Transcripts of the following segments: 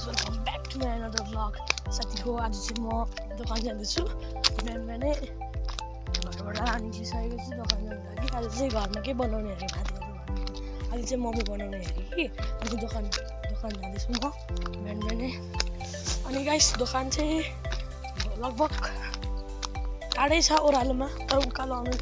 Welcome back to my another vlog. साथी हो, आज चाहिँ म दोकान जाँदैछु। बिहानै घरबाट निस्किसकेको छु दोकान जानु लागि। आज चाहिँ घरमा के बनाउने अरे भातहरू अहिले चाहिँ मोमो बनाउने अरे कि। अनि दोकान जाँदैछु म बिहानै। अनि गाइस दोकान चाहिँ लगभग टाढै छ ओह्रालोमा, तर उकालो आउनु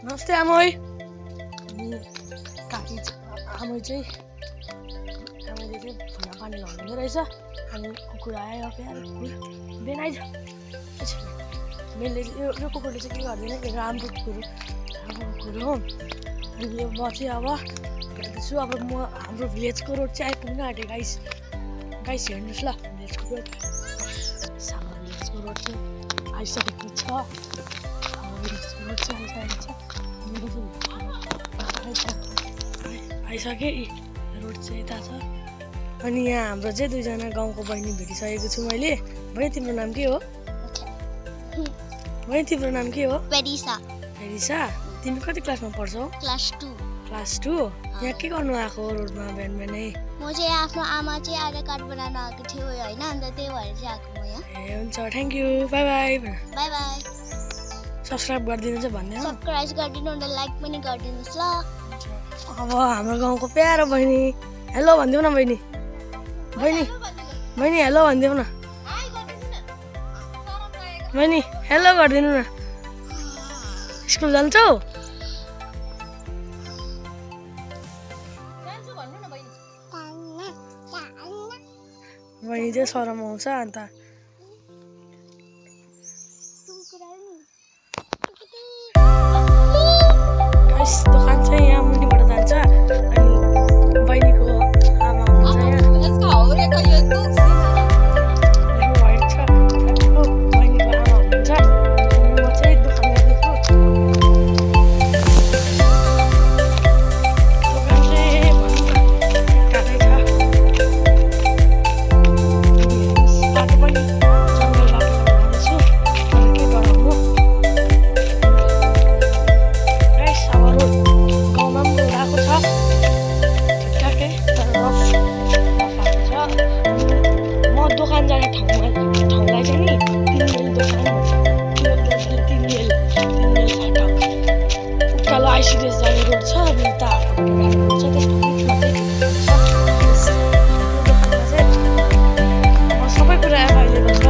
नमस्ते आमै। आमाले चाहिँ फुला पानी लगाउँदै रहेछ। अनि कुकुर आयो प्यार बिहान आइज। मैले यो कुकुरले चाहिँ के गर्दैन कि राम्रो कुकुर हो। अनि यो म चाहिँ अब हेर्दैछु। अब म हाम्रो भिलेजको रोड चाहिँ आइपुग्न आँटेँ गाइस हेर्नुहोस् ल। भिलेजको रोड चाहिँ आइसकेको छ। आइसके रोड चाहिँ यता छ। अनि यहाँ हाम्रो चाहिँ दुईजना गाउँको बहिनी भेटिसकेको छु मैले। बहिनी तिम्रो नाम के हो? बहिनी तिम्रो नाम के हो? पेरिसा। तिमी कति क्लासमा पढ्छौ? क्लास 2। यहाँ के गर्नु आएको रोडमा बिहानै? म चाहिँ आफ्नो आमा चाहिँ आधार कार्ड बनाउन आएको थियो होइन, अन्त त्यही भएर चाहिँ आएको म यहाँ। ए हुन्छ, thank you, by by. Subscribe गरिदिनु चाहिँ भन्दैन? सब्सक्राइब गरिदिनु अन्त लाइक पनि गरिदिनुहोस् ल। अब हाम्रो गाउँको प्यारो बहिनी हेलो भनिदेऊ न। बहिनी हेलो भनिदेऊ न। बहिनी हेलो गरिदिनु न। स्कुल जान्छौ? बहिनी चाहिँ सरम आउँछ। अन्त दोकान चाहिँ यहाँ मुनिबाट जान्छ। अनि बहिनीको आमा हुनुहुन्छ यहाँ। बहिनीको आमा हुनुहुन्छ। अनि म चाहिँ दोकान जाँदैछु। दोकान चाहिँ टाढै छ। बाटो पनि जङ्गल बाटो जाँदैछु। के गरौँ गाउँमा पनि रोड आएको छ ठिकठाकै, तर रफ आएको छ। म दोकान जाने ठाउँलाई चाहिँ नि 3 माइल दोकान भन्छ। 3 माइल फाटक उकालो आइसिडिएस जाने रोड छ। अनि यता रोड छ। त्यसको बिचमा चाहिँ सबै कुरा एभाइलेबल छ।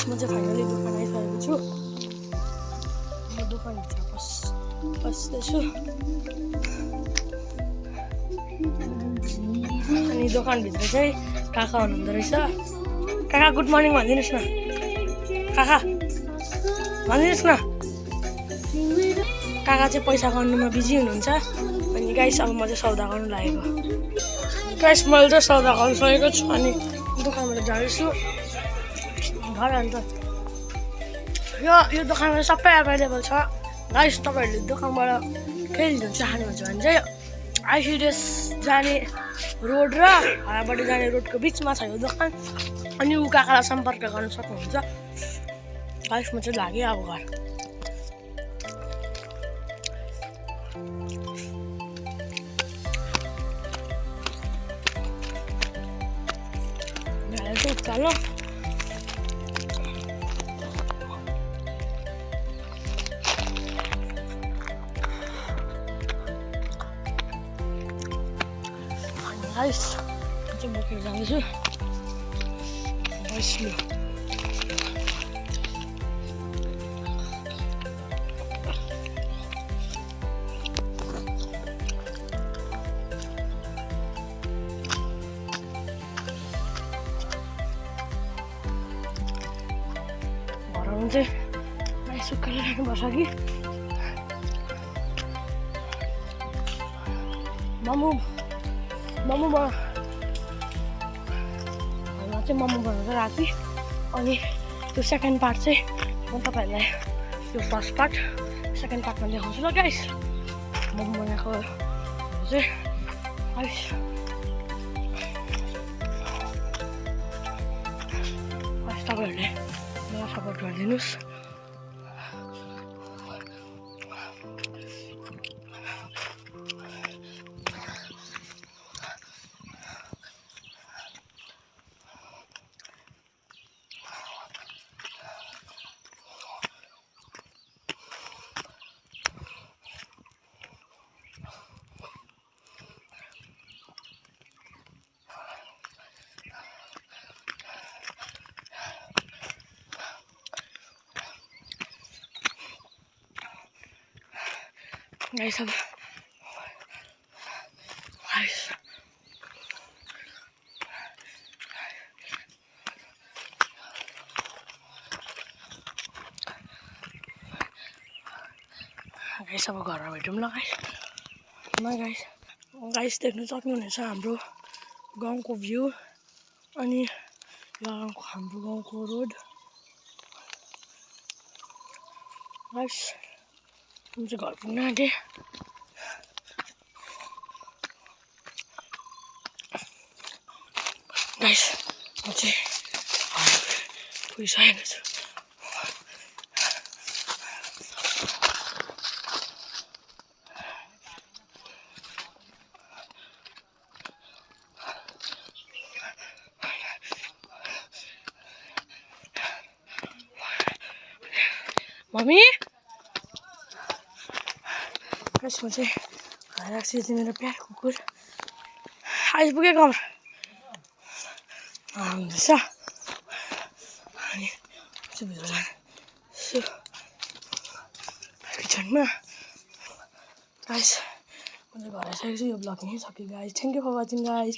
म चाहिँ फाइनली दोकान आइसकेको छु। म दोकानभित्र बस्दैछु। अनि दोकानभित्र चाहिँ काका हुनुहुँदो रहेछ। काका गुड मर्निङ भनिदिनुहोस् न। काका भनिदिनुहोस् न। काका चाहिँ पैसा गर्नुमा बिजी हुनुहुन्छ। अनि गाइस अब म चाहिँ सौदा गर्नु लागेको। गाइस मैले चाहिँ सौदा गरिसकेको छु। अनि दोकानबाट जाँदैछु घर। अन्त यो दोकानमा सबै एभाइलेबल छ गाइस। तपाईँहरूले दोकानबाट केही लिनु चाहनुहुन्छ भने चाहिँ आइसिडिएस जाने रोड र हावाबाडी जाने रोडको बिचमा छ यो दोकान। अनि ऊ काकालाई सम्पर्क गर्न सक्नुहुन्छ। गाइस म चाहिँ लागेँ अब घर। चलो guys, coba kita jalan dulu. Guys, lu. Orang sih masuk kalian bahas lagi. Mamu बना चाहिँ मोमो बनाउँछ राति अनि त्यो सेकेन्ड पार्ट चाहिँ म तपाईहरुलाई यो फर्स्ट पार्ट सेकेन्ड पार्टमा देखाउँछु ल गाइस मोमो बनाएको चाहिँ गाइस तपाईहरुले मलाई सपोर्ट गरिदिनुस् guys अब घरमा भेटौँ ल गाइस देख्नु सक्नुहुनेछ हाम्रो गाउँको भ्यू अनि हाम्रो गाउँको रोड गाइस म चाहिँ घर पुग्न आँटेँ गाइस म चाहिँ पुगिसकेको छु मम्मी गाइस म चाहिँ घर आएको छु मेरो प्यार कुकुर आइपुगेको हुँदैछ अनि चाहिँ भित्र जान्छु किचनमा गाइस म चाहिँ घर आइसकेको छु यो ब्लग यहीँ सक्यो guys thank you for watching guys